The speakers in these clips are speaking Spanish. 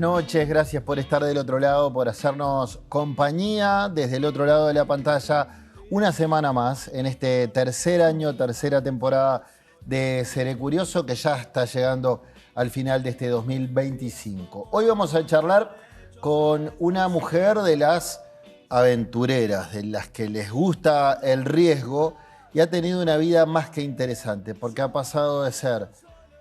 noches, gracias por estar del otro lado, por hacernos compañía desde el otro lado de la pantalla una semana más en este tercer año, tercera temporada de Seré Curioso, que ya está llegando al final de este 2025. Hoy vamos a charlar con una mujer de las aventureras, de las que les gusta el riesgo y ha tenido una vida más que interesante, porque ha pasado de ser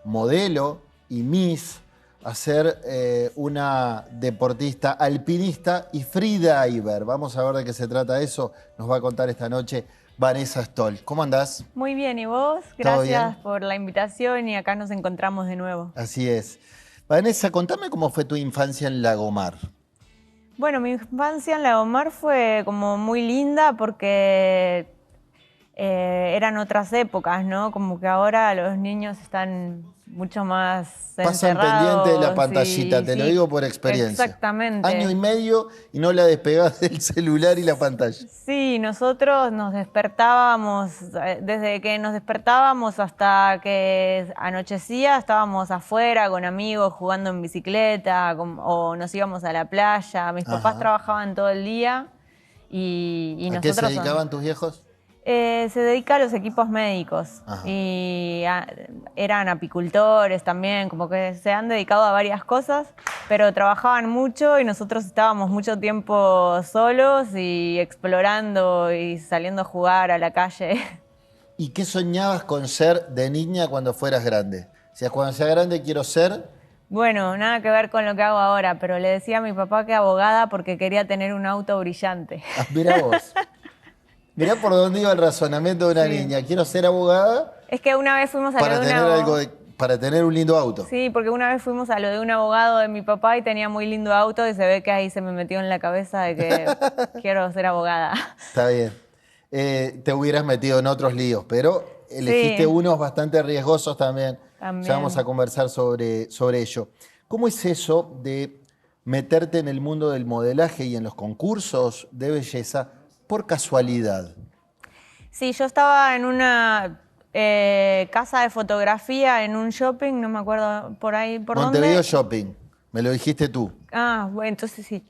modelo y Miss a ser una deportista alpinista y freediver. Vamos a ver de qué se trata eso. Nos va a contar esta noche Vanessa Stoll. ¿Cómo andás? Muy bien, ¿y vos? Gracias por la invitación y acá nos encontramos de nuevo. Así es. Vanessa, contame cómo fue tu infancia en Lagomar. Bueno, mi infancia en Lagomar fue como muy linda porque eran otras épocas, ¿no? Como que ahora los niños están mucho más Pasan encerrados. pendiente de la pantallita, te lo digo por experiencia. Exactamente. Año y medio y no la despegás del celular y la pantalla. Sí, nosotros nos despertábamos, desde que nos despertábamos hasta que anochecía, estábamos afuera con amigos jugando en bicicleta o nos íbamos a la playa. Mis papás trabajaban todo el día y ¿A nosotros... qué se dedicaban tus viejos? Se dedica a los equipos médicos. Ajá. Y eran apicultores también, como que se han dedicado a varias cosas, pero trabajaban mucho y nosotros estábamos mucho tiempo solos y explorando y saliendo a jugar a la calle. ¿Y qué soñabas con ser de niña cuando fueras grande? O sea, cuando sea grande quiero ser... Bueno, nada que ver con lo que hago ahora, pero le decía a mi papá que abogada porque quería tener un auto brillante. Ah, mirá vos. Mirá por dónde iba el razonamiento de una niña. Quiero ser abogada Es que una vez fuimos a para lo de tener para tener un lindo auto. Sí, porque una vez fuimos a lo de un abogado de mi papá y tenía muy lindo auto y se ve que ahí se me metió en la cabeza de que quiero ser abogada. Está bien. Te hubieras metido en otros líos, pero elegiste unos bastante riesgosos también. Ya vamos a conversar sobre ello. ¿Cómo es eso de meterte en el mundo del modelaje y en los concursos de belleza por casualidad? Sí, yo estaba en una casa de fotografía, en un shopping, no me acuerdo por ahí, ¿por dónde? Montevideo Shopping, me lo dijiste tú. Ah, bueno, entonces sí.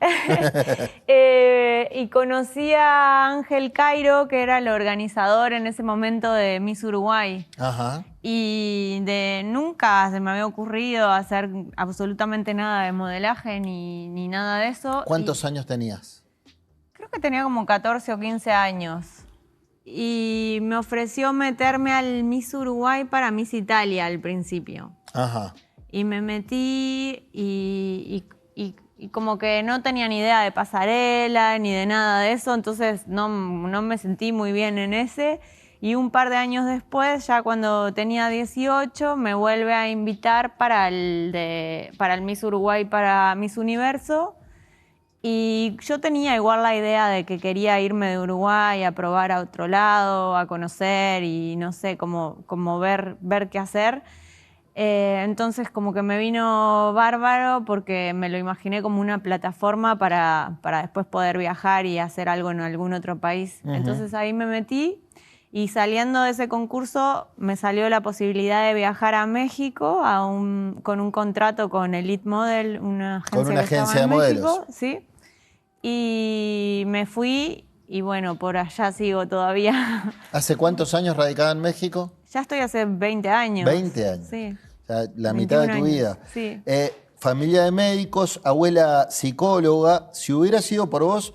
Y conocí a Ángel Cairo, que era el organizador en ese momento de Miss Uruguay. Ajá. Y nunca se me había ocurrido hacer absolutamente nada de modelaje ni nada de eso. ¿Cuántos años tenías? Creo que tenía como 14 o 15 años. Y me ofreció meterme al Miss Uruguay para Miss Italia al principio. Ajá. Y me metí y como que no tenía ni idea de pasarela ni de nada de eso, entonces no me sentí muy bien en ese. Y un par de años después, ya cuando tenía 18, me vuelve a invitar para el Miss Uruguay, para Miss Universo. Y yo tenía igual la idea de que quería irme de Uruguay a probar a otro lado, a conocer y no sé, como ver qué hacer. Entonces como que me vino bárbaro porque me lo imaginé como una plataforma para después poder viajar y hacer algo en algún otro país. Entonces ahí me metí y saliendo de ese concurso me salió la posibilidad de viajar a México con un contrato con Elite Model, una agencia Con una agencia de modelos. Sí. Y me fui y bueno, por allá sigo todavía. ¿Hace cuántos años radicada en México? Ya estoy hace 20 años. 20 años. Sí. O sea, la mitad de tu vida. Sí. Familia de médicos, abuela psicóloga. Si hubiera sido por vos,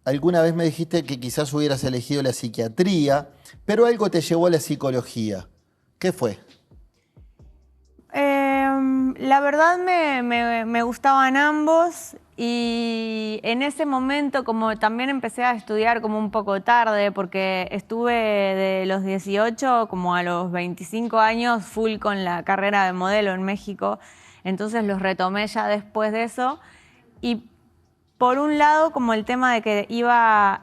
alguna vez me dijiste que quizás hubieras elegido la psiquiatría, pero algo te llevó a la psicología. ¿Qué fue? La verdad me gustaban ambos y en ese momento como también empecé a estudiar como un poco tarde porque estuve de los 18 como a los 25 años full con la carrera de modelo en México, entonces los retomé ya después de eso y por un lado como el tema de que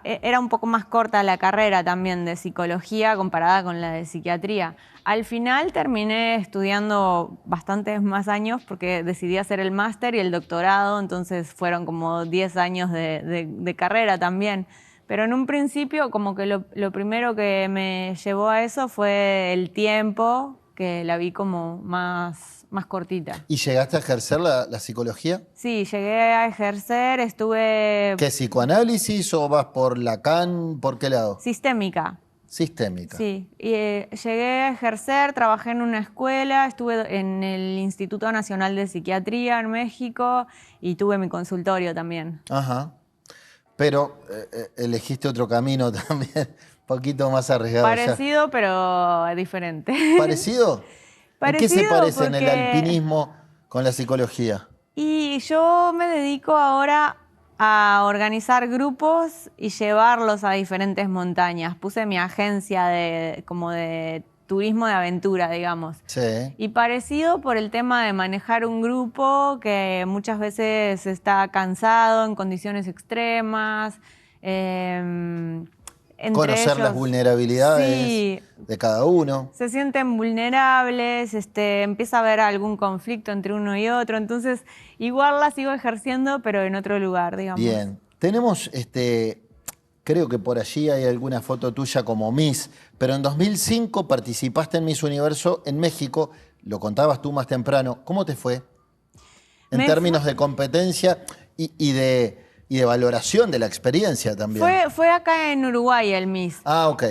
era un poco más corta la carrera también de psicología comparada con la de psiquiatría. Al final terminé estudiando bastantes más años porque decidí hacer el máster y el doctorado, entonces fueron como 10 años de carrera también. Pero en un principio como que lo primero que me llevó a eso fue el tiempo que la vi como más cortita. ¿Y llegaste a ejercer la psicología? Sí, llegué a ejercer, estuve... ¿Qué, psicoanálisis o vas por Lacan? ¿Por qué lado? Sistémica. Sistémica. Sí, y, llegué a ejercer, trabajé en una escuela, estuve en el Instituto Nacional de Psiquiatría en México y tuve mi consultorio también. Ajá. Pero elegiste otro camino también, un poquito más arriesgado. Parecido, ya. Pero diferente. ¿Parecido? ¿En qué se parece en el alpinismo con la psicología? Y yo me dedico ahora a organizar grupos y llevarlos a diferentes montañas. Puse mi agencia como de turismo de aventura, digamos. Sí. Y parecido por el tema de manejar un grupo que muchas veces está cansado en condiciones extremas. Conocer las vulnerabilidades de cada uno. Se sienten vulnerables, empieza a haber algún conflicto entre uno y otro. Entonces, igual la sigo ejerciendo, pero en otro lugar, digamos. Bien. Tenemos, creo que por allí hay alguna foto tuya como Miss, pero en 2005 participaste en Miss Universo en México, lo contabas tú más temprano. ¿Cómo te fue? En términos de competencia y de valoración de la experiencia también. Fue acá en Uruguay el Miss. Ah, ok.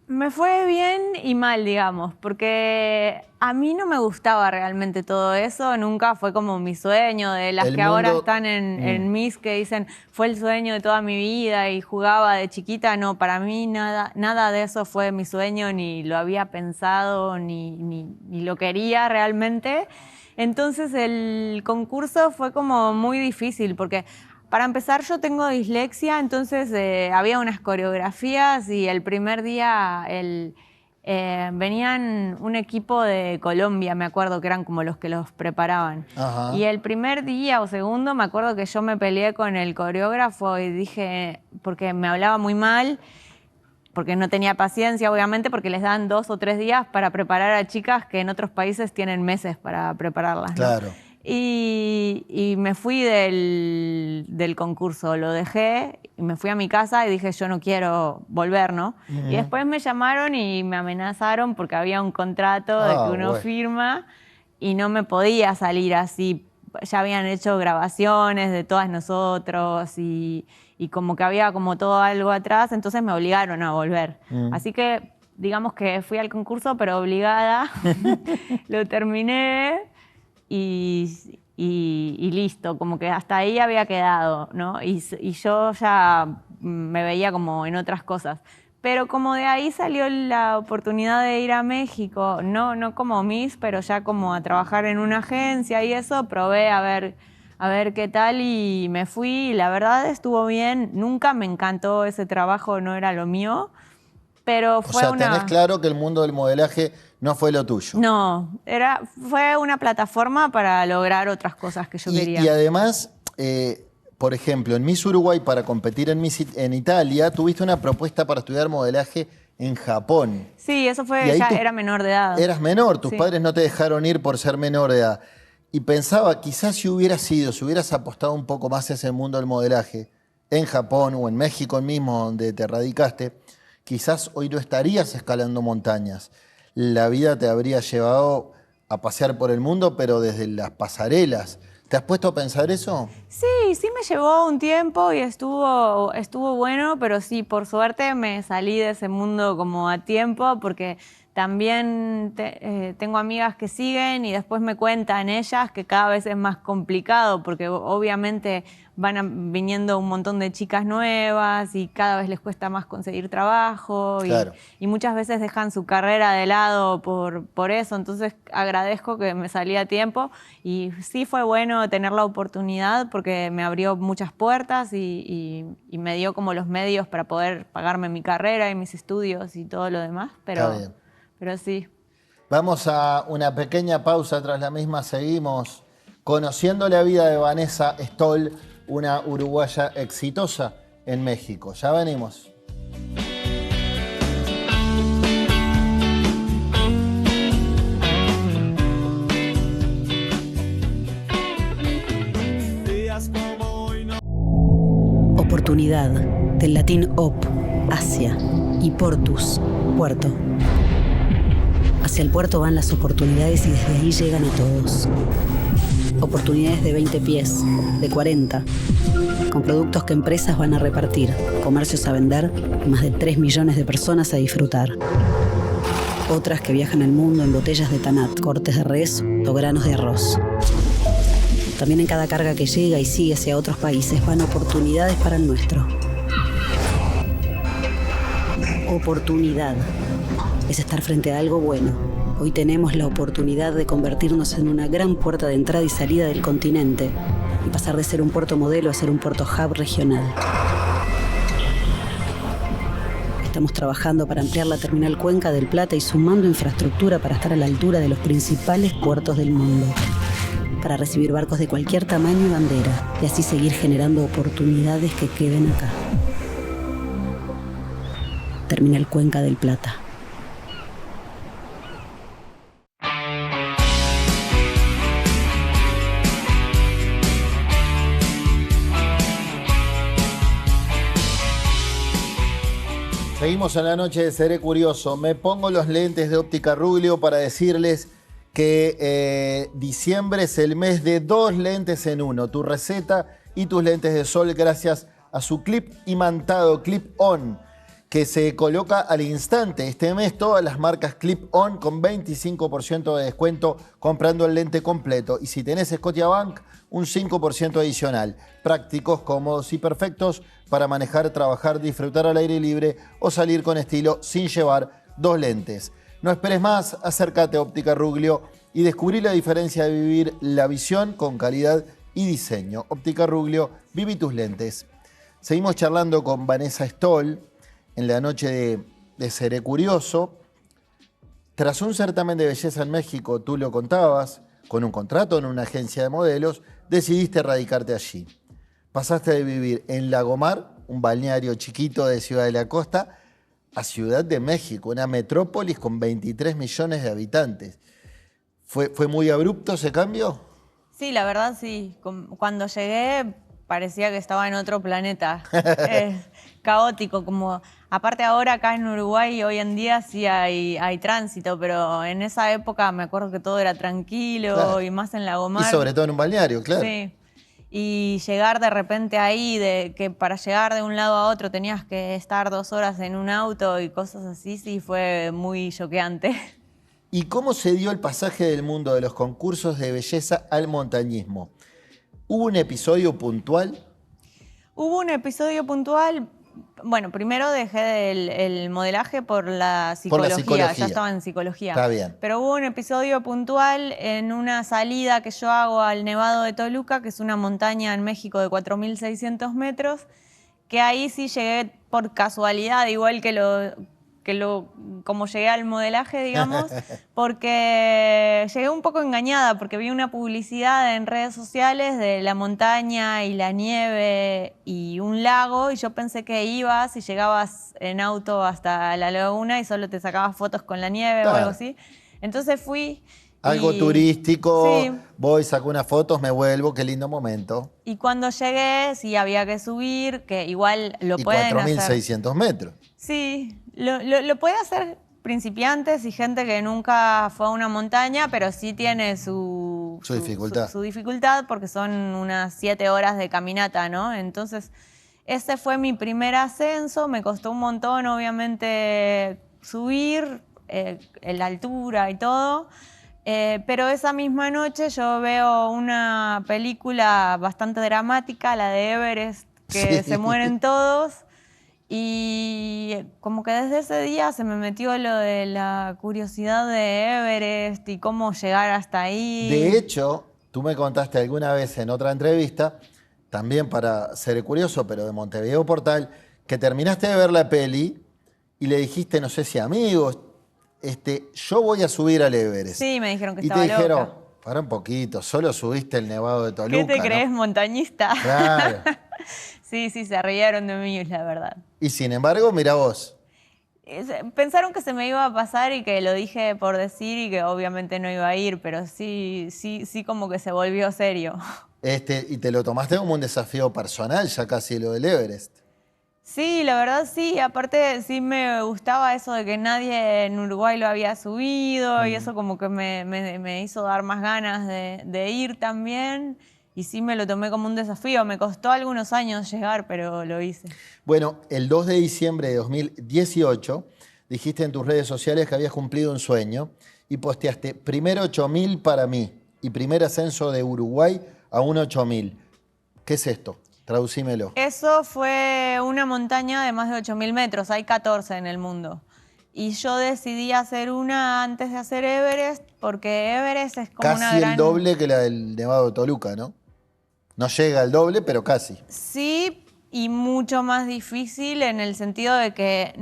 Me fue bien y mal, digamos, porque a mí no me gustaba realmente todo eso, nunca fue como mi sueño, de las que ahora están en Miss que dicen fue el sueño de toda mi vida y jugaba de chiquita. No, para mí nada de eso fue mi sueño, ni lo había pensado, ni lo quería realmente. Entonces el concurso fue como muy difícil porque... Para empezar, yo tengo dislexia, entonces había unas coreografías y el primer día venían un equipo de Colombia, me acuerdo que eran como los que los preparaban. Ajá. Y el primer día o segundo me acuerdo que yo me peleé con el coreógrafo y dije, porque me hablaba muy mal, porque no tenía paciencia, obviamente, porque les dan 2 o 3 días para preparar a chicas que en otros países tienen meses para prepararlas, ¿no? Claro. Y me fui del concurso, lo dejé y me fui a mi casa y dije yo no quiero volver, ¿no? Y después me llamaron y me amenazaron porque había un contrato de que uno firma y no me podía salir así. Ya habían hecho grabaciones de todas nosotros y como que había como todo algo atrás, entonces me obligaron a volver. Así que digamos que fui al concurso pero obligada, lo terminé. Y listo, como que hasta ahí había quedado, ¿no? Y yo ya me veía como en otras cosas. Pero como de ahí salió la oportunidad de ir a México, no como Miss, pero ya como a trabajar en una agencia y eso, probé a ver qué tal y me fui. Y la verdad estuvo bien, nunca me encantó ese trabajo, no era lo mío. Pero fue tenés claro que el mundo del modelaje no fue lo tuyo. No, fue una plataforma para lograr otras cosas que yo quería. Y además, por ejemplo, en Miss Uruguay, para competir en Italia, tuviste una propuesta para estudiar modelaje en Japón. Sí, eso fue, ya era menor de edad. Eras menor, tus padres no te dejaron ir por ser menor de edad. Y pensaba, quizás si hubieras apostado un poco más a ese mundo del modelaje, en Japón o en México mismo, donde te radicaste, quizás hoy no estarías escalando montañas. La vida te habría llevado a pasear por el mundo, pero desde las pasarelas. ¿Te has puesto a pensar eso? Sí me llevó un tiempo y estuvo bueno, pero sí, por suerte me salí de ese mundo como a tiempo, porque también tengo amigas que siguen y después me cuentan ellas que cada vez es más complicado, porque obviamente viniendo un montón de chicas nuevas y cada vez les cuesta más conseguir trabajo. Claro. Y muchas veces dejan su carrera de lado por eso. Entonces agradezco que me salí a tiempo y sí fue bueno tener la oportunidad porque me abrió muchas puertas y me dio como los medios para poder pagarme mi carrera y mis estudios y todo lo demás. Pero sí. Vamos a una pequeña pausa, tras la misma seguimos conociendo la vida de Vanessa Stoll, una uruguaya exitosa en México. Ya venimos. Oportunidad, del latín op, Asia, y portus, puerto. Hacia el puerto van las oportunidades y desde ahí llegan a todos. Oportunidades de 20 pies, de 40, con productos que empresas van a repartir, comercios a vender y más de 3 millones de personas a disfrutar. Otras que viajan el mundo en botellas de tanat, cortes de res o granos de arroz. También en cada carga que llega y sigue hacia otros países van oportunidades para el nuestro. Oportunidad es estar frente a algo bueno. Hoy tenemos la oportunidad de convertirnos en una gran puerta de entrada y salida del continente y pasar de ser un puerto modelo a ser un puerto hub regional. Estamos trabajando para ampliar la terminal Cuenca del Plata y sumando infraestructura para estar a la altura de los principales puertos del mundo, para recibir barcos de cualquier tamaño y bandera y así seguir generando oportunidades que queden acá. Terminal Cuenca del Plata. Seguimos en la noche de Seré Curioso. Me pongo los lentes de Óptica Ruglio para decirles que diciembre es el mes de 2 lentes en uno. Tu receta y tus lentes de sol gracias a su clip imantado, Clip On, que se coloca al instante. Este mes todas las marcas Clip On con 25% de descuento comprando el lente completo. Y si tenés Scotiabank, un 5% adicional. Prácticos, cómodos y perfectos para manejar, trabajar, disfrutar al aire libre o salir con estilo sin llevar 2 lentes. No esperes más, acércate a Óptica Ruglio y descubrí la diferencia de vivir la visión con calidad y diseño. Óptica Ruglio, viví tus lentes. Seguimos charlando con Vanessa Stoll en la noche de Seré Curioso. Tras un certamen de belleza en México, tú lo contabas, con un contrato en una agencia de modelos, decidiste radicarte allí. Pasaste de vivir en Lagomar, un balneario chiquito de Ciudad de la Costa, a Ciudad de México, una metrópolis con 23 millones de habitantes. ¿Fue muy abrupto ese cambio? Sí, la verdad sí. Cuando llegué parecía que estaba en otro planeta. Caótico, como aparte ahora acá en Uruguay hoy en día sí hay tránsito, pero en esa época me acuerdo que todo era tranquilo, claro, y más en Lagomar. Y sobre todo en un balneario, claro. Sí. Y llegar de repente ahí, de que para llegar de un lado a otro tenías que estar 2 horas en un auto y cosas así, sí fue muy choqueante. ¿Y cómo se dio el pasaje del mundo de los concursos de belleza al montañismo? ¿Hubo un episodio puntual? Hubo un episodio puntual. Bueno, primero dejé el modelaje por la psicología. Ya estaba en psicología. Está bien. Pero hubo un episodio puntual en una salida que yo hago al Nevado de Toluca, que es una montaña en México de 4.600 metros, que ahí sí llegué por casualidad, igual como llegué al modelaje, digamos, porque llegué un poco engañada, porque vi una publicidad en redes sociales de la montaña y la nieve y un lago, y yo pensé que ibas y llegabas en auto hasta la laguna y solo te sacabas fotos con la nieve, claro, o algo así. Entonces fui. Algo turístico, sí. Voy, saco unas fotos, me vuelvo, qué lindo momento. Y cuando llegué, sí había que subir, que igual lo pueden hacer. 4.600 metros. Sí, lo puede hacer principiantes y gente que nunca fue a una montaña, pero sí tiene su dificultad. Su dificultad porque son unas 7 horas de caminata, ¿no? Entonces, ese fue mi primer ascenso, me costó un montón, obviamente, subir, la altura y todo. Pero esa misma noche yo veo una película bastante dramática, la de Everest, que se mueren todos. Y como que desde ese día se me metió lo de la curiosidad de Everest y cómo llegar hasta ahí. De hecho, tú me contaste alguna vez en otra entrevista, también para Seré Curioso, pero de Montevideo Portal, que terminaste de ver la peli y le dijiste, no sé si amigos, yo voy a subir al Everest. Sí, me dijeron que estaba loca. Y te dijeron, para un poquito, solo subiste el Nevado de Toluca. ¿Qué te crees, ¿no? Montañista? Claro. Sí, se rieron de mí, la verdad. Y sin embargo, mira vos. Pensaron que se me iba a pasar y que lo dije por decir y que obviamente no iba a ir, pero sí como que se volvió serio. Y te lo tomaste como un desafío personal, ya casi lo del Everest. Sí, la verdad sí. Aparte sí me gustaba eso de que nadie en Uruguay lo había subido y eso como que me hizo dar más ganas de ir también. Y sí me lo tomé como un desafío. Me costó algunos años llegar, pero lo hice. Bueno, el 2 de diciembre de 2018 dijiste en tus redes sociales que habías cumplido un sueño y posteaste primer 8000 para mí y primer ascenso de Uruguay a un 8000. ¿Qué es esto? Traducímelo. Eso fue una montaña de más de 8.000 metros. Hay 14 en el mundo. Y yo decidí hacer una antes de hacer Everest porque Everest es como una Casi el gran... doble que la del Nevado de Toluca, ¿no? No llega al doble, pero casi. Sí, y mucho más difícil en el sentido de que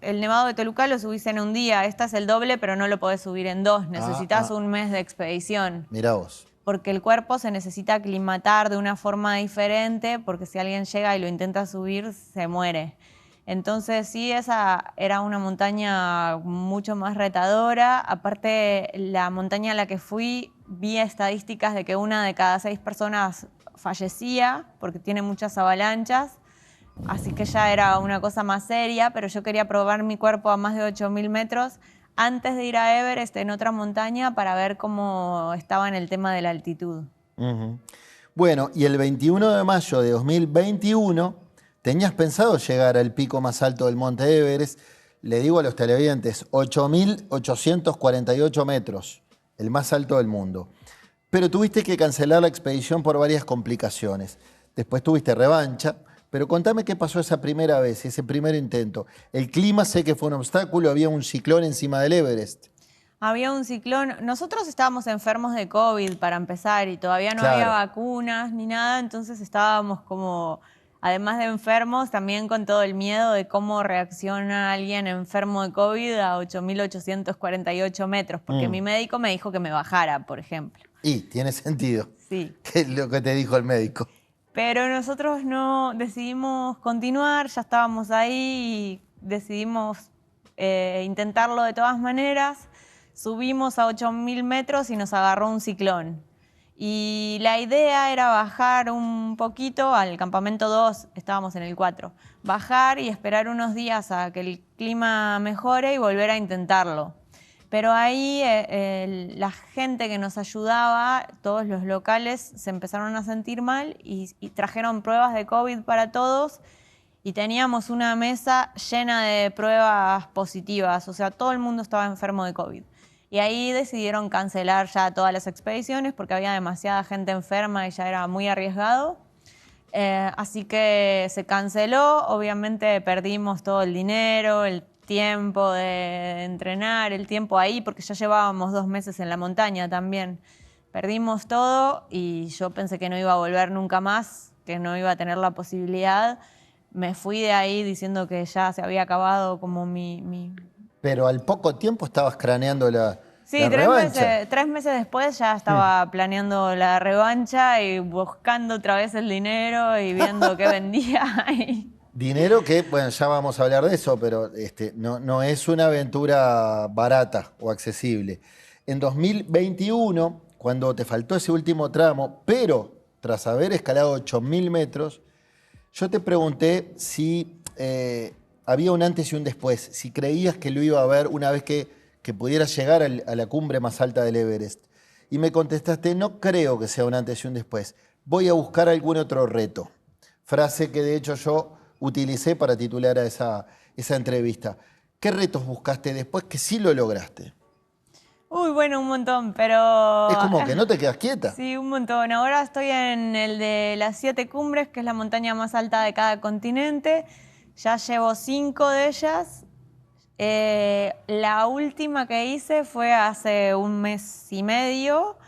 el Nevado de Toluca lo subís en un día. Esta es el doble, pero no lo podés subir en dos. Necesitas un mes de expedición. Mirá vos. Porque el cuerpo se necesita aclimatar de una forma diferente, porque si alguien llega y lo intenta subir, se muere. Entonces sí, esa era una montaña mucho más retadora. Aparte, la montaña a la que fui, vi estadísticas de que 1 de cada 6 personas fallecía, porque tiene muchas avalanchas. Así que ya era una cosa más seria, pero yo quería probar mi cuerpo a más de 8.000 metros antes de ir a Everest en otra montaña para ver cómo estaba en el tema de la altitud. Ujú. Bueno, y el 21 de mayo de 2021 tenías pensado llegar al pico más alto del Monte Everest. Le digo a los televidentes, 8.848 metros, el más alto del mundo. Pero tuviste que cancelar la expedición por varias complicaciones. Después tuviste revancha, pero contame qué pasó esa primera vez, ese primer intento. El clima sé que fue un obstáculo, había un ciclón encima del Everest. Había un ciclón. Nosotros estábamos enfermos de COVID para empezar y todavía no había Claro. vacunas ni nada, entonces estábamos como, además de enfermos, también con todo el miedo de cómo reacciona alguien enfermo de COVID a 8.848 metros, porque mi médico me dijo que me bajara, por ejemplo. Y tiene sentido. Sí. ¿Qué es lo que te dijo el médico? Pero nosotros no decidimos continuar, ya estábamos ahí y decidimos intentarlo de todas maneras. Subimos a 8.000 metros y nos agarró un ciclón. Y la idea era bajar un poquito al campamento 2, estábamos en el 4, bajar y esperar unos días a que el clima mejore y volver a intentarlo. Pero ahí la gente que nos ayudaba, todos los locales, se empezaron a sentir mal y trajeron pruebas de COVID para todos y teníamos una mesa llena de pruebas positivas, o sea, todo el mundo estaba enfermo de COVID. Y ahí decidieron cancelar ya todas las expediciones porque había demasiada gente enferma y ya era muy arriesgado. Así que se canceló, obviamente perdimos todo el dinero, el tiempo de entrenar, el tiempo ahí, porque ya llevábamos 2 meses en la montaña también. Perdimos todo y yo pensé que no iba a volver nunca más, que no iba a tener la posibilidad. Me fui de ahí diciendo que ya se había acabado como mi... Pero al poco tiempo estabas craneando la Sí, revancha. 3 meses después ya estaba planeando la revancha y buscando otra vez el dinero y viendo qué vendía. Dinero que, bueno, ya vamos a hablar de eso, pero no es una aventura barata o accesible. En 2021, cuando te faltó ese último tramo, pero tras haber escalado 8.000 metros, yo te pregunté si había un antes y un después, si creías que lo iba a haber una vez que pudieras llegar a la cumbre más alta del Everest. Y me contestaste, no creo que sea un antes y un después, voy a buscar algún otro reto. Frase que de hecho yo utilicé para titular a esa entrevista. ¿Qué retos buscaste después que sí lo lograste? Uy, bueno, un montón, pero... Es como que no te quedas quieta. Sí, un montón. Ahora estoy en el de las 7 cumbres, que es la montaña más alta de cada continente. Ya llevo 5 de ellas. La última que hice fue hace 1 mes y medio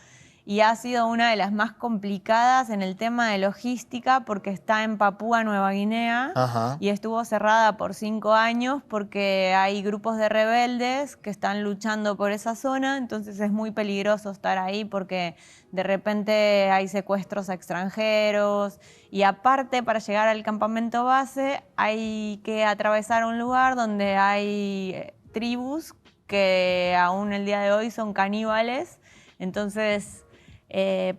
y ha sido una de las más complicadas en el tema de logística porque está en Papúa Nueva Guinea. Ajá. Y estuvo cerrada por 5 años porque hay grupos de rebeldes que están luchando por esa zona, entonces es muy peligroso estar ahí porque de repente hay secuestros a extranjeros y aparte para llegar al campamento base hay que atravesar un lugar donde hay tribus que aún el día de hoy son caníbales, entonces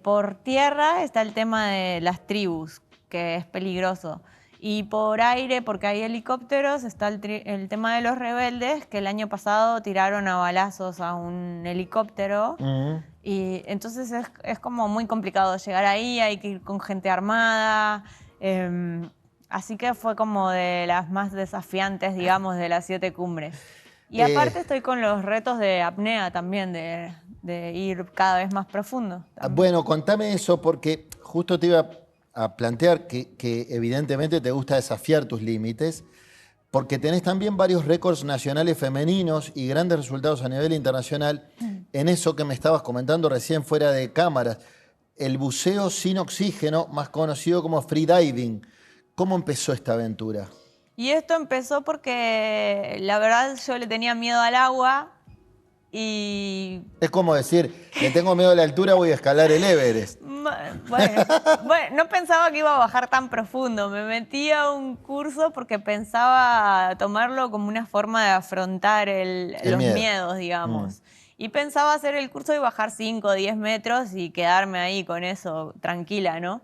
por tierra está el tema de las tribus, que es peligroso. Y por aire, porque hay helicópteros, está el tema de los rebeldes, que el año pasado tiraron a balazos a un helicóptero. Y entonces es como muy complicado llegar ahí, hay que ir con gente armada. Así que fue como de las más desafiantes, digamos, de las 7 cumbres. Y aparte estoy con los retos de apnea también, de ir cada vez más profundo. Bueno, contame eso porque justo te iba a plantear que evidentemente te gusta desafiar tus límites, porque tenés también varios récords nacionales femeninos y grandes resultados a nivel internacional en eso que me estabas comentando recién fuera de cámaras, el buceo sin oxígeno, más conocido como freediving. ¿Cómo empezó esta aventura? Y esto empezó porque la verdad yo le tenía miedo al agua y... Es como decir, le tengo miedo a la altura, voy a escalar el Everest. Bueno, no pensaba que iba a bajar tan profundo. Me metí a un curso porque pensaba tomarlo como una forma de afrontar los miedos, digamos. Y pensaba hacer el curso y bajar 5 o 10 metros y quedarme ahí con eso, tranquila, ¿no?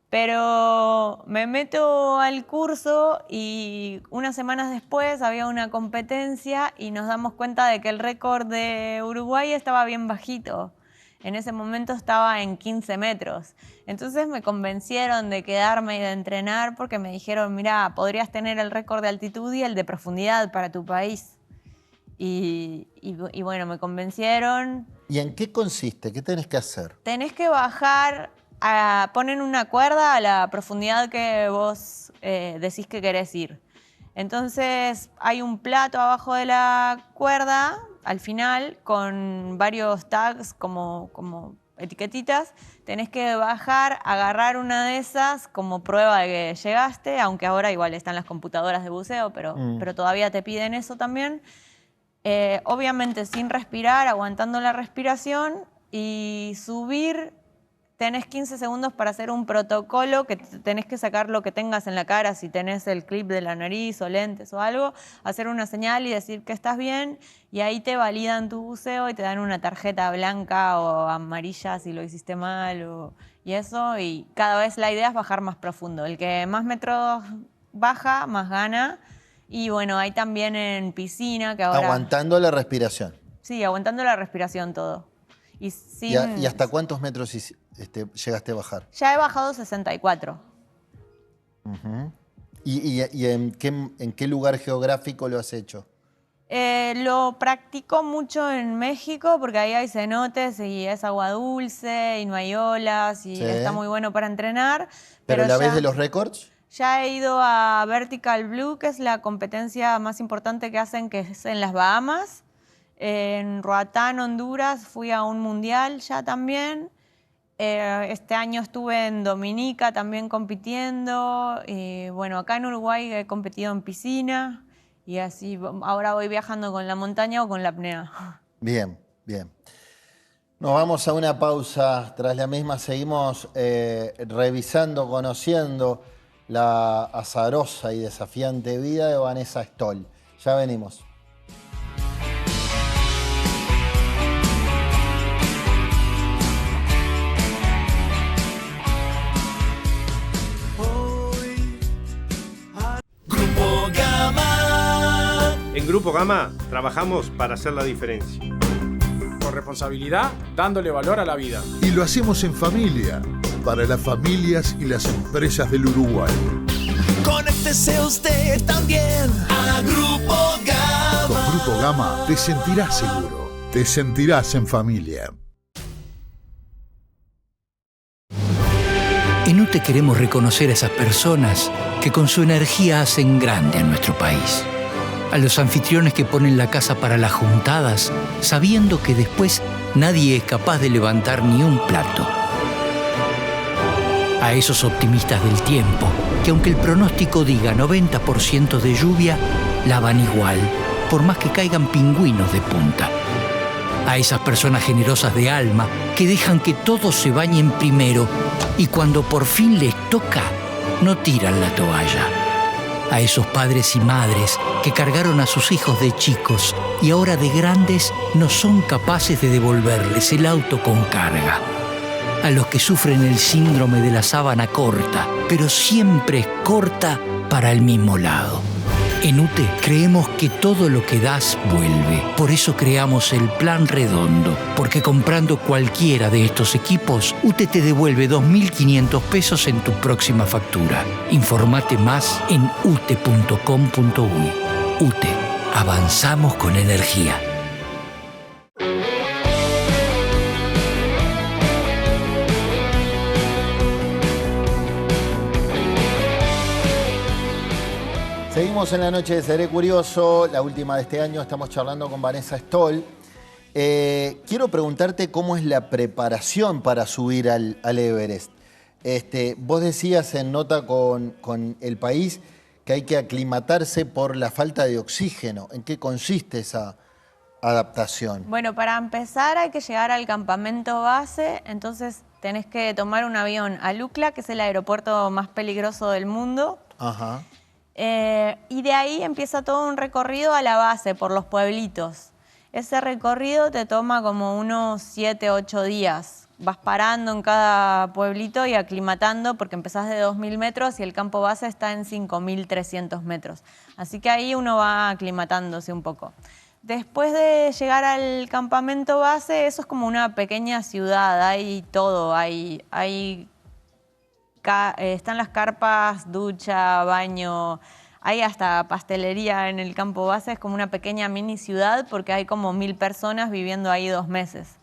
Pero me meto al curso y unas semanas después había una competencia y nos damos cuenta de que el récord de Uruguay estaba bien bajito. En ese momento estaba en 15 metros. Entonces me convencieron de quedarme y de entrenar porque me dijeron, mira, podrías tener el récord de altitud y el de profundidad para tu país. Y bueno, me convencieron. ¿Y en qué consiste? ¿Qué tenés que hacer? Tenés que bajar, ponen una cuerda a la profundidad que vos decís que querés ir. Entonces hay un plato abajo de la cuerda, al final, con varios tags como etiquetitas. Tenés que bajar, agarrar una de esas como prueba de que llegaste, aunque ahora igual están las computadoras de buceo, pero todavía te piden eso también. Obviamente sin respirar, aguantando la respiración, y subir. Tenés 15 segundos para hacer un protocolo, que tenés que sacar lo que tengas en la cara, si tenés el clip de la nariz o lentes o algo, hacer una señal y decir que estás bien, y ahí te validan tu buceo y te dan una tarjeta blanca o amarilla si lo hiciste mal y eso, y cada vez la idea es bajar más profundo. El que más metros baja, más gana. Y bueno, hay también en piscina que ahora... Aguantando la respiración. Sí, aguantando la respiración todo. ¿Y hasta cuántos metros llegaste a bajar? Ya he bajado 64. ¿Y en qué lugar geográfico lo has hecho? Lo practico mucho en México porque ahí hay cenotes y es agua dulce y no hay olas y está muy bueno para entrenar. ¿Pero la vez de los récords? Ya he ido a Vertical Blue, que es la competencia más importante que hacen, que es en las Bahamas. En Roatán, Honduras, fui a un mundial ya también. Este año estuve en Dominica también compitiendo. Y bueno, acá en Uruguay he competido en piscina. Y así, ahora voy viajando con la montaña o con la apnea. Bien, bien. Nos vamos a una pausa. Tras la misma seguimos revisando, conociendo la azarosa y desafiante vida de Vanessa Stoll. Ya venimos. En Grupo Gama trabajamos para hacer la diferencia. Con responsabilidad, dándole valor a la vida. Y lo hacemos en familia, para las familias y las empresas del Uruguay. Conéctese usted también a Grupo Gama. Con Grupo Gama te sentirás seguro, te sentirás en familia. En UTE queremos reconocer a esas personas que con su energía hacen grande a nuestro país. A los anfitriones que ponen la casa para las juntadas, sabiendo que después nadie es capaz de levantar ni un plato. A esos optimistas del tiempo, que aunque el pronóstico diga 90% de lluvia, la van igual, por más que caigan pingüinos de punta. A esas personas generosas de alma, que dejan que todos se bañen primero y cuando por fin les toca, no tiran la toalla. A esos padres y madres que cargaron a sus hijos de chicos y ahora de grandes no son capaces de devolverles el auto con carga. A los que sufren el síndrome de la sábana corta, pero siempre es corta para el mismo lado. En UTE creemos que todo lo que das vuelve. Por eso creamos el Plan Redondo. Porque comprando cualquiera de estos equipos, UTE te devuelve 2.500 pesos en tu próxima factura. Informate más en ute.com.uy. UTE. Avanzamos con energía. Seguimos en la noche de Seré Curioso, la última de este año. Estamos charlando con Vanessa Stoll. Quiero preguntarte cómo es la preparación para subir al Everest. Vos decías en nota con El País que hay que aclimatarse por la falta de oxígeno. ¿En qué consiste esa adaptación? Bueno, para empezar hay que llegar al campamento base, entonces tenés que tomar un avión a Lukla, que es el aeropuerto más peligroso del mundo. Ajá. Y de ahí empieza todo un recorrido a la base, por los pueblitos. Ese recorrido te toma como unos 7, 8 días. Vas parando en cada pueblito y aclimatando, porque empezás de 2.000 metros y el campo base está en 5.300 metros. Así que ahí uno va aclimatándose un poco. Después de llegar al campamento base, eso es como una pequeña ciudad, hay todo, están las carpas, ducha, baño, hay hasta pastelería en el campo base, es como una pequeña mini ciudad porque hay como 1.000 personas viviendo ahí 2 meses.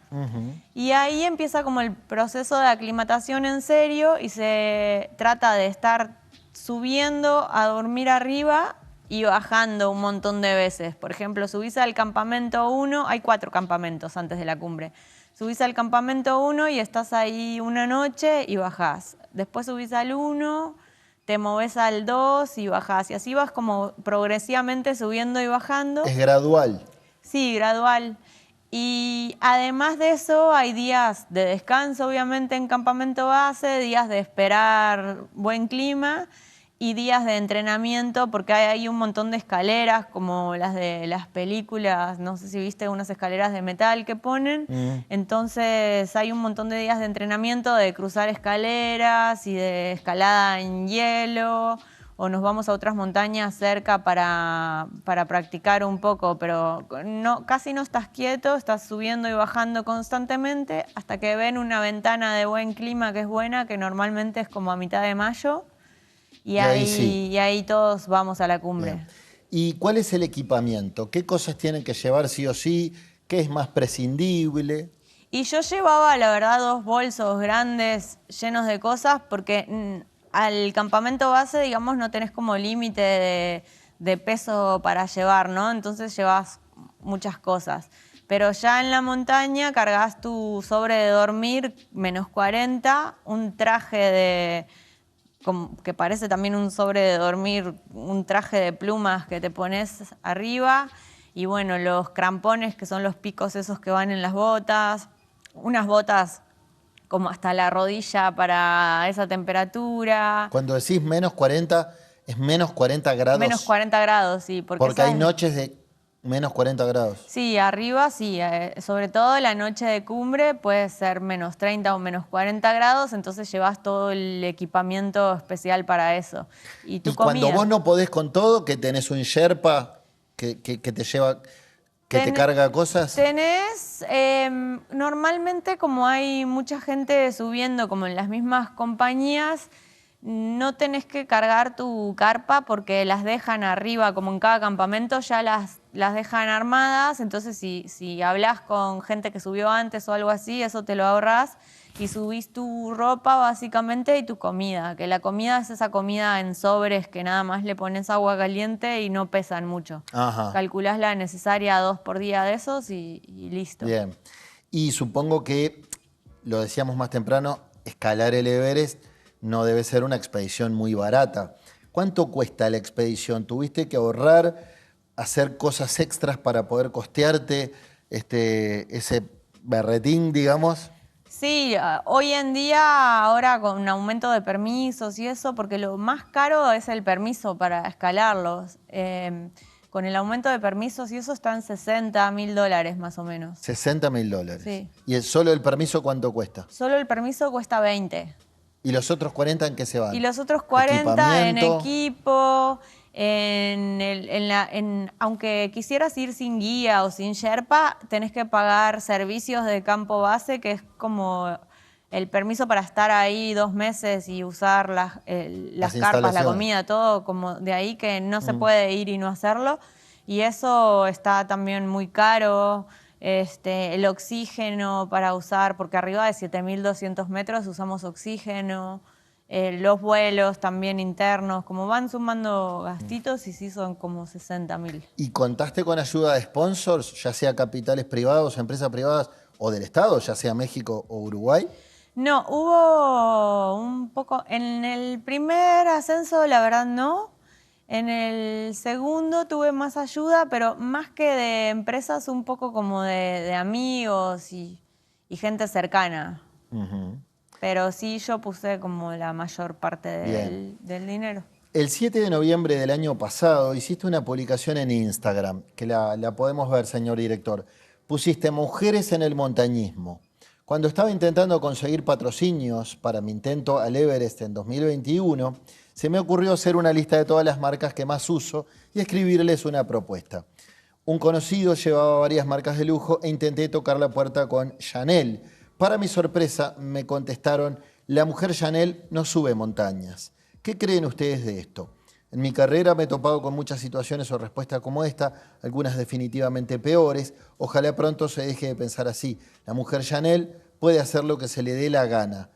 Y ahí empieza como el proceso de aclimatación en serio y se trata de estar subiendo a dormir arriba y bajando un montón de veces. Por ejemplo, subís al campamento 1, hay 4 campamentos antes de la cumbre. Subís al campamento 1 y estás ahí una noche y bajás. Después subís al 1, te movés al 2 y bajás. Y así vas como progresivamente subiendo y bajando. ¿Es gradual? Sí, gradual. Y además de eso hay días de descanso, obviamente, en campamento base, días de esperar buen clima y días de entrenamiento, porque hay un montón de escaleras, como las de las películas, no sé si viste unas escaleras de metal que ponen. Entonces hay un montón de días de entrenamiento, de cruzar escaleras y de escalada en hielo, o nos vamos a otras montañas cerca para practicar un poco, pero casi no estás quieto, estás subiendo y bajando constantemente hasta que ven una ventana de buen clima que es buena, que normalmente es como a mitad de mayo. Y ahí todos vamos a la cumbre. Bien. ¿Y cuál es el equipamiento? ¿Qué cosas tienen que llevar sí o sí? ¿Qué es más prescindible? Y yo llevaba, la verdad, 2 bolsos grandes llenos de cosas porque al campamento base, digamos, no tenés como límite de peso para llevar, ¿no? Entonces llevas muchas cosas. Pero ya en la montaña cargas tu sobre de dormir, -40, un traje que parece también un sobre de dormir, un traje de plumas que te pones arriba y bueno, los crampones que son los picos esos que van en las botas, unas botas como hasta la rodilla para esa temperatura. Cuando decís -40, ¿es -40 grados? -40 grados, sí. Porque hay noches de -40 grados. Sí, arriba sí. Sobre todo la noche de cumbre puede ser -30 o -40 grados, entonces llevas todo el equipamiento especial para eso. Y tu comida. Cuando vos no podés con todo, que tenés un Sherpa que te lleva, te carga cosas. Tenés, normalmente como hay mucha gente subiendo como en las mismas compañías, no tenés que cargar tu carpa porque las dejan arriba, como en cada campamento ya las dejan armadas, entonces si hablas con gente que subió antes o algo así, eso te lo ahorras y subís tu ropa básicamente y tu comida, que la comida es esa comida en sobres que nada más le pones agua caliente y no pesan mucho. Ajá. Calculás la necesaria 2 por día de esos y listo. Bien. Y supongo que, lo decíamos más temprano, escalar el Everest no debe ser una expedición muy barata. ¿Cuánto cuesta la expedición? ¿Tuviste que ahorrar, hacer cosas extras para poder costearte ese berretín, digamos? Sí, hoy en día, ahora con un aumento de permisos y eso, porque lo más caro es el permiso para escalarlos. Con el aumento de permisos y eso está en $60.000 más o menos. $60.000. Sí. ¿Y solo el permiso cuánto cuesta? Solo el permiso cuesta 20. ¿Y los otros 40 en qué se van? Y los otros 40 en Equipamiento. equipo, aunque quisieras ir sin guía o sin Sherpa, tenés que pagar servicios de campo base, que es como el permiso para estar ahí 2 meses y usar las carpas, la instalaciones. comida, todo como de ahí, que no se puede ir y no hacerlo. Y eso está también muy caro. El oxígeno para usar, porque arriba de 7.200 metros usamos oxígeno. Los vuelos también internos, como van sumando gastitos y sí son como 60.000. ¿Y contaste con ayuda de sponsors, ya sea capitales privados, empresas privadas o del Estado, ya sea México o Uruguay? No, hubo un poco, en el primer ascenso la verdad no, en el segundo tuve más ayuda, pero más que de empresas, un poco como de amigos y gente cercana. Pero sí, yo puse como la mayor parte del dinero. El 7 de noviembre del año pasado hiciste una publicación en Instagram, que la podemos ver, señor director. Pusiste Mujeres en el montañismo. Cuando estaba intentando conseguir patrocinios para mi intento al Everest en 2021, se me ocurrió hacer una lista de todas las marcas que más uso y escribirles una propuesta. Un conocido llevaba varias marcas de lujo e intenté tocar la puerta con Chanel. Para mi sorpresa, me contestaron, la mujer Chanel no sube montañas. ¿Qué creen ustedes de esto? En mi carrera me he topado con muchas situaciones o respuestas como esta, algunas definitivamente peores. Ojalá pronto se deje de pensar así. La mujer Chanel puede hacer lo que se le dé la gana.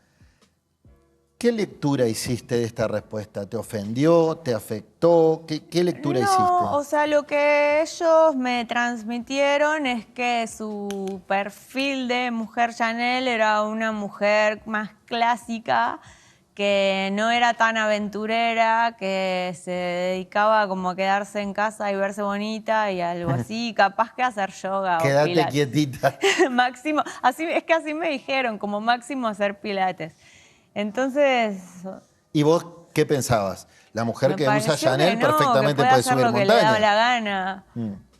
¿Qué lectura hiciste de esta respuesta? ¿Te ofendió? ¿Te afectó? ¿Qué lectura hiciste? No, o sea, lo que ellos me transmitieron es que su perfil de mujer Chanel era una mujer más clásica, que no era tan aventurera, que se dedicaba como a quedarse en casa y verse bonita y algo así, capaz que hacer yoga o Quédate pilates. quietita. Máximo, es que así me dijeron, como máximo hacer pilates. Entonces, ¿Y vos qué pensabas? La mujer me que usa pareció Chanel que no, perfectamente que puede puede hacer subir lo que le da la montaña. gana.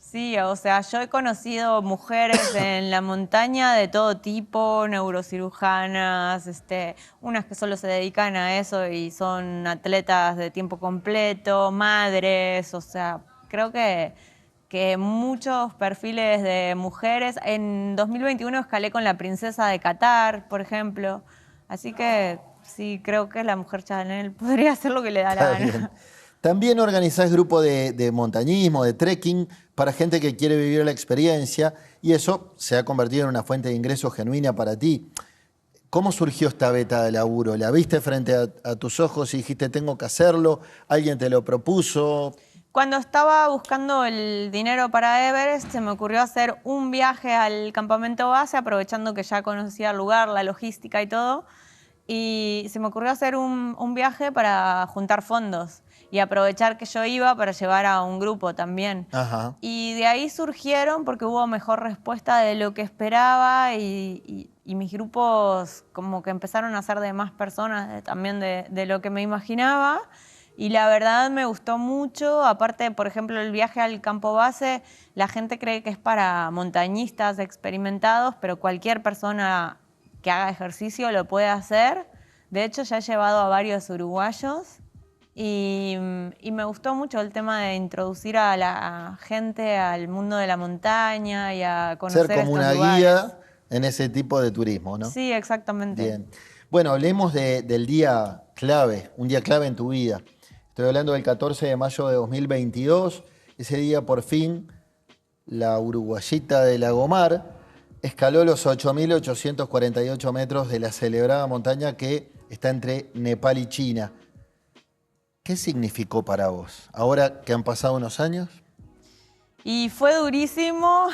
Sí, o sea, yo he conocido mujeres en la montaña de todo tipo, neurocirujanas, unas que solo se dedican a eso y son atletas de tiempo completo, madres, o sea, creo que muchos perfiles de mujeres. En 2021 escalé con la princesa de Qatar, por ejemplo, así que sí, creo que la mujer Chanel podría hacer lo que le da la Está gana. bien. También organizás grupos de montañismo, de trekking, para gente que quiere vivir la experiencia y eso se ha convertido en una fuente de ingresos genuina para ti. ¿Cómo surgió esta beta de laburo? ¿La viste frente a tus ojos y dijiste tengo que hacerlo? ¿Alguien te lo propuso? Cuando estaba buscando el dinero para Everest, se me ocurrió hacer un viaje al campamento base, aprovechando que ya conocía el lugar, la logística y todo. Y se me ocurrió hacer un viaje para juntar fondos y aprovechar que yo iba para llevar a un grupo también. Ajá. Y de ahí surgieron porque hubo mejor respuesta de lo que esperaba y mis grupos como que empezaron a ser de más personas también de lo que me imaginaba. Y la verdad me gustó mucho. Aparte, por ejemplo, el viaje al campo base, la gente cree que es para montañistas experimentados, pero cualquier persona que haga ejercicio lo puede hacer. De hecho, ya he llevado a varios uruguayos y me gustó mucho el tema de introducir a la gente al mundo de la montaña y a conocer Ser como estos una lugares. guía en ese tipo de turismo, ¿no? Sí, exactamente. Bien. Bueno, hablemos del día clave, un día clave en tu vida. Estoy hablando del 14 de mayo de 2022. Ese día, por fin, la uruguayita de Lagomar escaló los 8.848 metros de la celebrada montaña que está entre Nepal y China. ¿Qué significó para vos? Ahora que han pasado unos años. Y fue durísimo.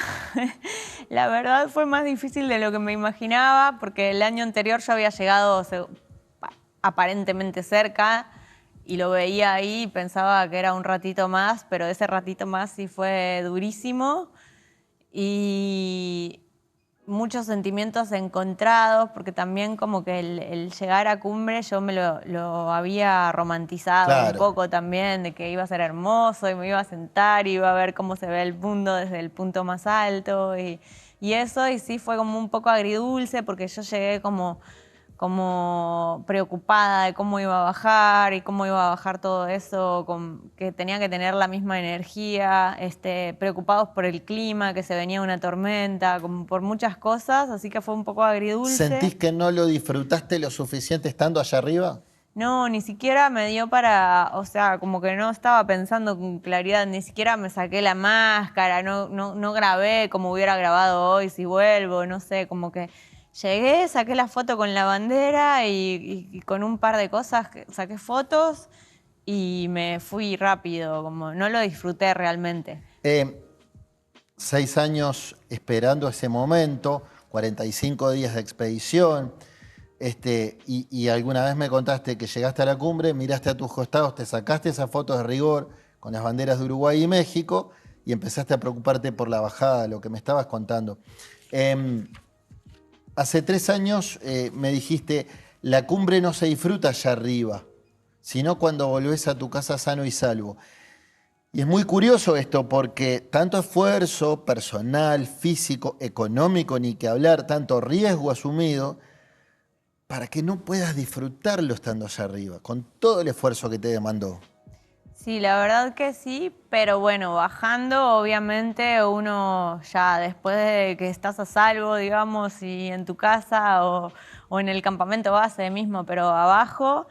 La verdad fue más difícil de lo que me imaginaba, porque el año anterior yo había llegado aparentemente cerca y lo veía ahí y pensaba que era un ratito más, pero ese ratito más sí fue durísimo. Y muchos sentimientos encontrados, porque también como que el llegar a cumbre yo me lo había romantizado Claro. un poco también, de que iba a ser hermoso y me iba a sentar y iba a ver cómo se ve el mundo desde el punto más alto y eso, y sí fue como un poco agridulce porque yo llegué como como preocupada de cómo iba a bajar y cómo iba a bajar todo eso, que tenía que tener la misma energía, preocupados por el clima, que se venía una tormenta, como por muchas cosas, así que fue un poco agridulce. ¿Sentís que no lo disfrutaste lo suficiente estando allá arriba? No, ni siquiera me dio para, o sea, como que no estaba pensando con claridad, ni siquiera me saqué la máscara, no grabé como hubiera grabado hoy si vuelvo, no sé, como que llegué, saqué la foto con la bandera y con un par de cosas saqué fotos y me fui rápido, como no lo disfruté realmente. 6 años esperando ese momento, 45 días de expedición. Y alguna vez me contaste que llegaste a la cumbre, miraste a tus costados, te sacaste esas fotos de rigor con las banderas de Uruguay y México y empezaste a preocuparte por la bajada, lo que me estabas contando. Hace 3 años me dijiste, la cumbre no se disfruta allá arriba, sino cuando volvés a tu casa sano y salvo. Y es muy curioso esto porque tanto esfuerzo personal, físico, económico, ni que hablar, tanto riesgo asumido, para que no puedas disfrutarlo estando allá arriba, con todo el esfuerzo que te demandó. Sí, la verdad que sí, pero bueno, bajando obviamente uno ya después de que estás a salvo, digamos, y en tu casa o en el campamento base mismo, pero abajo,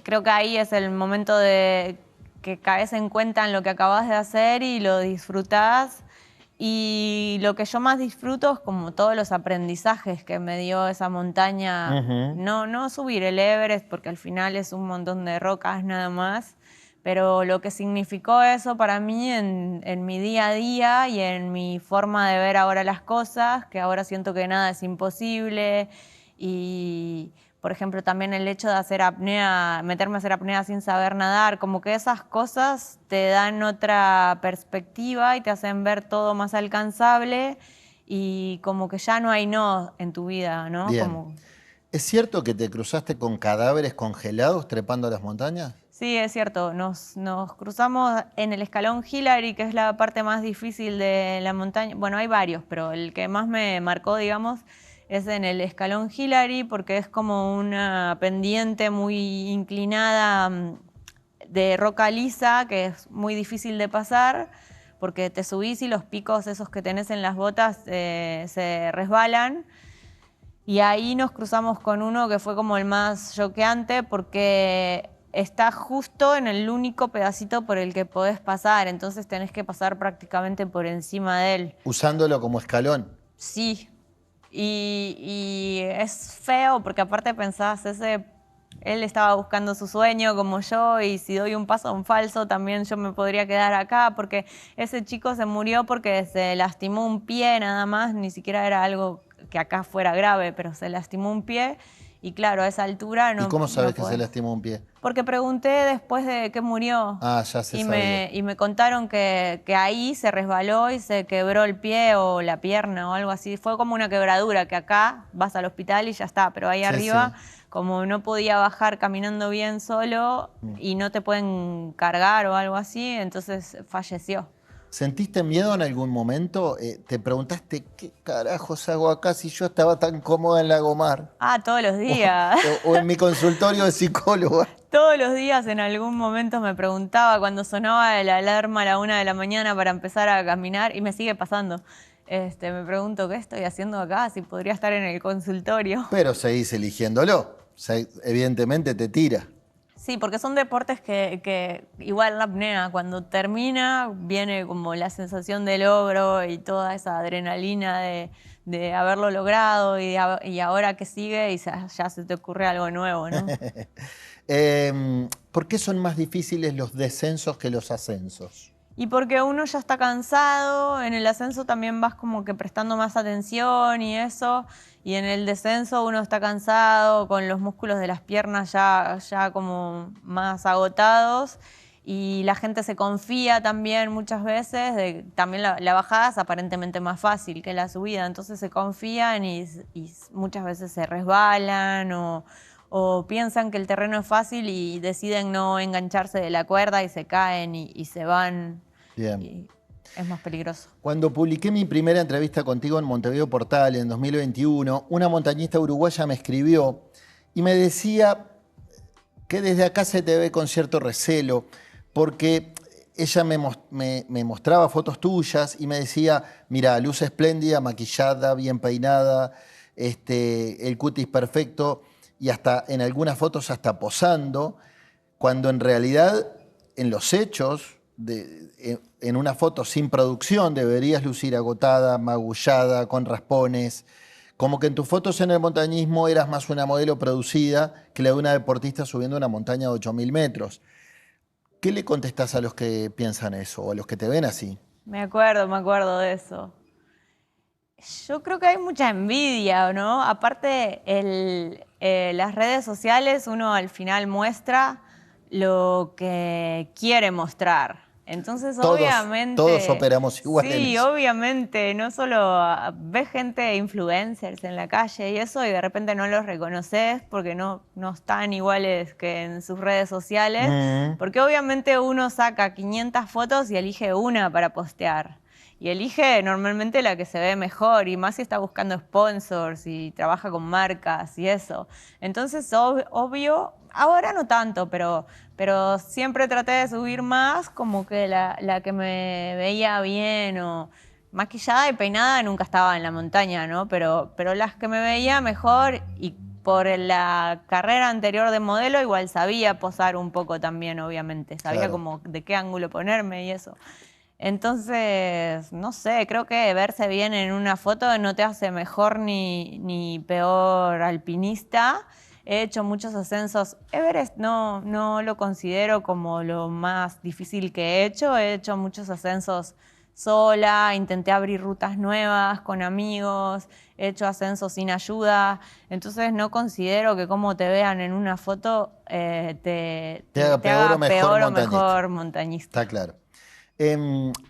creo que ahí es el momento de que caes en cuenta en lo que acabas de hacer y lo disfrutás. Y lo que yo más disfruto es como todos los aprendizajes que me dio esa montaña. No subir el Everest, porque al final es un montón de rocas nada más, pero lo que significó eso para mí en mi día a día y en mi forma de ver ahora las cosas, que ahora siento que nada es imposible. Y, por ejemplo, también el hecho de hacer apnea, meterme a hacer apnea sin saber nadar, como que esas cosas te dan otra perspectiva y te hacen ver todo más alcanzable y como que ya no hay no en tu vida, ¿no? Bien. Como... ¿Es cierto que te cruzaste con cadáveres congelados trepando a las montañas? Sí, es cierto. Nos cruzamos en el escalón Hillary, que es la parte más difícil de la montaña. Bueno, hay varios, pero el que más me marcó, digamos, es en el escalón Hillary porque es como una pendiente muy inclinada de roca lisa que es muy difícil de pasar porque te subís y los picos esos que tenés en las botas se resbalan. Y ahí nos cruzamos con uno que fue como el más choqueante porque está justo en el único pedacito por el que podés pasar, entonces tenés que pasar prácticamente por encima de él. Usándolo como escalón. Sí. Y es feo porque aparte pensás, él estaba buscando su sueño como yo y si doy un paso en falso también yo me podría quedar acá porque ese chico se murió porque se lastimó un pie nada más, ni siquiera era algo que acá fuera grave, pero se lastimó un pie y claro, a esa altura no. ¿Y cómo sabes no que podés. se lastimó un pie? Porque pregunté después de que murió. Ah, ya se sabía. Y me contaron que ahí se resbaló y se quebró el pie o la pierna o algo así. Fue como una quebradura, que acá vas al hospital y ya está, pero ahí arriba, como no podía bajar caminando bien solo y no te pueden cargar o algo así, entonces falleció. ¿Sentiste miedo en algún momento? ¿Te preguntaste qué carajos hago acá si yo estaba tan cómoda en Lagomar? Ah, todos los días. O en mi consultorio de psicóloga. Todos los días en algún momento me preguntaba cuando sonaba la alarma a la 1 de la mañana para empezar a caminar y me sigue pasando. Me pregunto qué estoy haciendo acá, si podría estar en el consultorio. Pero seguís eligiéndolo. Evidentemente te tira. Sí, porque son deportes que igual la apnea, cuando termina, viene como la sensación de logro y toda esa adrenalina de haberlo logrado y ahora que sigue y ya se te ocurre algo nuevo, ¿no? ¿Por qué son más difíciles los descensos que los ascensos? Y porque uno ya está cansado, en el ascenso también vas como que prestando más atención y eso, y en el descenso uno está cansado, con los músculos de las piernas ya como más agotados, y la gente se confía también muchas veces, también la bajada es aparentemente más fácil que la subida, entonces se confían y muchas veces se resbalan o piensan que el terreno es fácil y deciden no engancharse de la cuerda y se caen y se van. Bien. es más peligroso. Cuando publiqué mi primera entrevista contigo en Montevideo Portal en 2021, una montañista uruguaya me escribió y me decía que desde acá se te ve con cierto recelo, porque ella me mostraba fotos tuyas y me decía, mira, luz espléndida, maquillada, bien peinada, el cutis perfecto y hasta en algunas fotos hasta posando, cuando en realidad en los hechos, en una foto sin producción, deberías lucir agotada, magullada, con raspones. Como que en tus fotos en el montañismo eras más una modelo producida que la de una deportista subiendo una montaña de 8.000 metros. ¿Qué le contestás a los que piensan eso o a los que te ven así? Me acuerdo de eso. Yo creo que hay mucha envidia, ¿no? Aparte, las redes sociales uno al final muestra lo que quiere mostrar. Entonces, obviamente... Todos operamos igual. Sí, obviamente. No solo ves gente, influencers en la calle y eso, y de repente no los reconoces porque no están iguales que en sus redes sociales. Porque obviamente uno saca 500 fotos y elige una para postear. Y elige normalmente la que se ve mejor, y más si está buscando sponsors y trabaja con marcas y eso. Entonces, obvio, ahora no tanto, pero siempre traté de subir más, como que la que me veía bien o maquillada y peinada nunca estaba en la montaña, ¿no? Pero las que me veía mejor, y por la carrera anterior de modelo igual sabía posar un poco también, obviamente. Sabía como de qué ángulo ponerme y eso. Entonces, no sé, creo que verse bien en una foto no te hace mejor ni peor alpinista. He hecho muchos ascensos. Everest no lo considero como lo más difícil que he hecho. He hecho muchos ascensos sola, intenté abrir rutas nuevas con amigos, he hecho ascensos sin ayuda. Entonces no considero que como te vean en una foto te haga peor o mejor montañista. Está claro.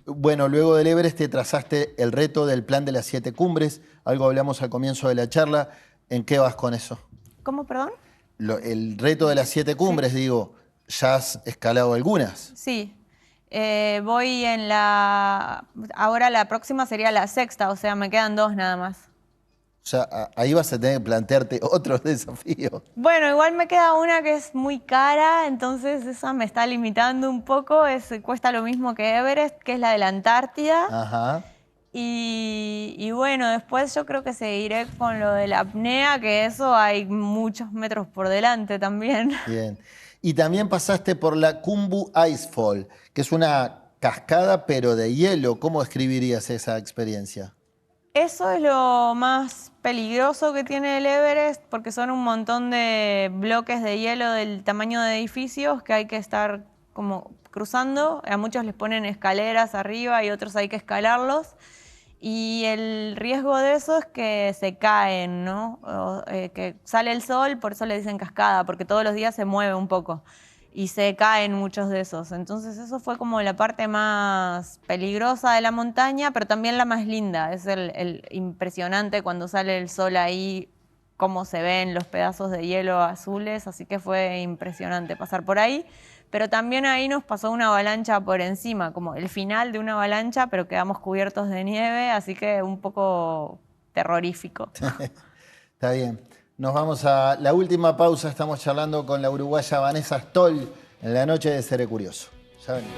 Bueno, luego del Everest te trazaste el reto del plan de las 7 cumbres. Algo hablamos al comienzo de la charla. ¿En qué vas con eso? ¿Cómo, perdón? El reto de las 7 cumbres, digo, ¿ya has escalado algunas? Sí. Voy ahora la próxima sería la 6ª, o sea, me quedan 2 nada más. O sea, ahí vas a tener que plantearte otros desafíos. Bueno, igual me queda una que es muy cara, entonces esa me está limitando un poco. Cuesta lo mismo que Everest, que es la de la Antártida. Ajá. Y bueno, después yo creo que seguiré con lo de la apnea, que eso hay muchos metros por delante también. Bien. Y también pasaste por la Khumbu Icefall, que es una cascada pero de hielo. ¿Cómo describirías esa experiencia? Eso es lo más peligroso que tiene el Everest, porque son un montón de bloques de hielo del tamaño de edificios que hay que estar como cruzando. A muchos les ponen escaleras arriba y otros hay que escalarlos. Y el riesgo de eso es que se caen, ¿no? Que sale el sol, por eso le dicen cascada, porque todos los días se mueve un poco y se caen muchos de esos. Entonces eso fue como la parte más peligrosa de la montaña, pero también la más linda. Es el impresionante cuando sale el sol ahí, cómo se ven los pedazos de hielo azules, así que fue impresionante pasar por ahí. Pero también ahí nos pasó una avalancha por encima, como el final de una avalancha, pero quedamos cubiertos de nieve, así que un poco terrorífico. Está bien. Nos vamos a la última pausa. Estamos charlando con la uruguaya Vanessa Stoll en la noche de Seré Curioso. Ya venimos.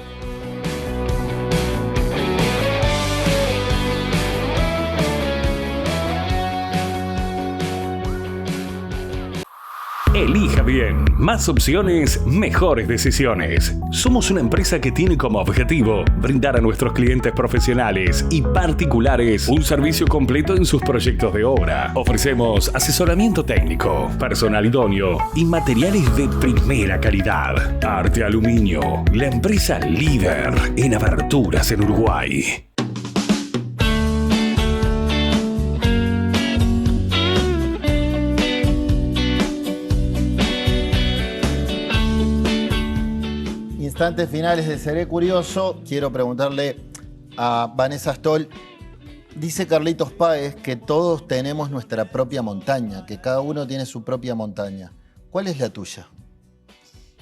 Elija bien. Más opciones, mejores decisiones. Somos una empresa que tiene como objetivo brindar a nuestros clientes profesionales y particulares un servicio completo en sus proyectos de obra. Ofrecemos asesoramiento técnico, personal idóneo y materiales de primera calidad. Arte Aluminio, la empresa líder en aberturas en Uruguay. Instantes finales de Seré Curioso, quiero preguntarle a Vanessa Stoll. Dice Carlitos Páez que todos tenemos nuestra propia montaña, que cada uno tiene su propia montaña. ¿Cuál es la tuya?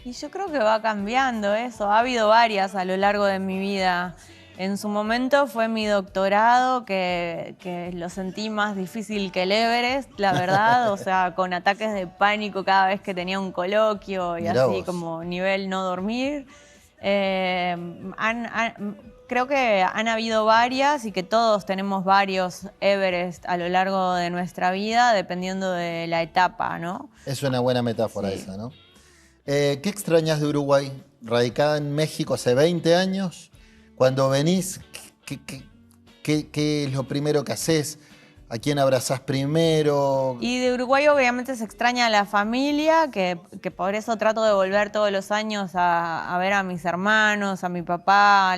Y yo creo que va cambiando eso. Ha habido varias a lo largo de mi vida. En su momento fue mi doctorado, que lo sentí más difícil que el Everest, la verdad. O sea, con ataques de pánico cada vez que tenía un coloquio y Mirá así vos. como nivel no dormir. Creo que han habido varias y que todos tenemos varios Everest a lo largo de nuestra vida, dependiendo de la etapa, ¿no? Es una buena metáfora Sí. esa, ¿no? ¿Qué extrañas de Uruguay? Radicada en México hace 20 años. Cuando venís, ¿qué es lo primero que haces? ¿A quién abrazás primero? Y de Uruguay obviamente se extraña a la familia, que por eso trato de volver todos los años a ver a mis hermanos, a mi papá,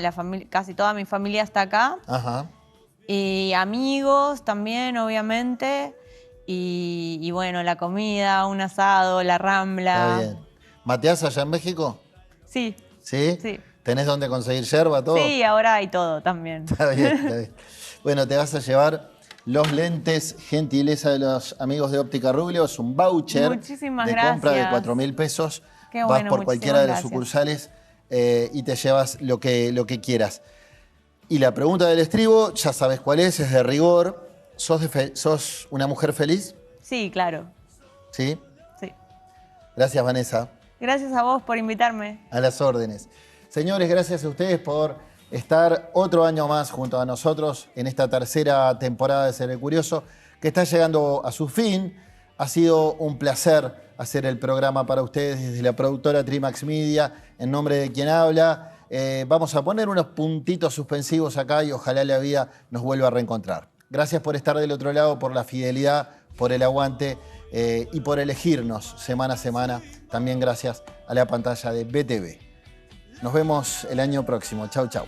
casi toda mi familia está acá. Ajá. Y amigos también, obviamente. Y bueno, la comida, un asado, la rambla. Está bien. ¿Mateás allá en México? Sí, ¿Sí? sí. ¿Tenés dónde conseguir yerba, todo? Sí, ahora hay todo también. Está bien, está bien. Bueno, te vas a llevar los lentes, gentileza de los amigos de Óptica Rubio, es un voucher Muchísimas de compra de gracias. 4.000 pesos. Qué Vas bueno, por cualquiera de las muchísimas sucursales y te llevas lo que quieras. Y la pregunta del estribo, ya sabes cuál es de rigor. ¿Sos una mujer feliz? Sí, claro. ¿Sí? Sí. Gracias, Vanessa. Gracias a vos por invitarme. A las órdenes. Señores, gracias a ustedes por estar otro año más junto a nosotros en esta tercera temporada de Ser Curioso, que está llegando a su fin. Ha sido un placer hacer el programa para ustedes desde la productora Trimax Media, en nombre de quien habla. Vamos a poner unos puntitos suspensivos acá y ojalá la vida nos vuelva a reencontrar. Gracias por estar del otro lado, por la fidelidad, por el aguante y por elegirnos semana a semana. También gracias a la pantalla de BTV. Nos vemos el año próximo. Chau, chau.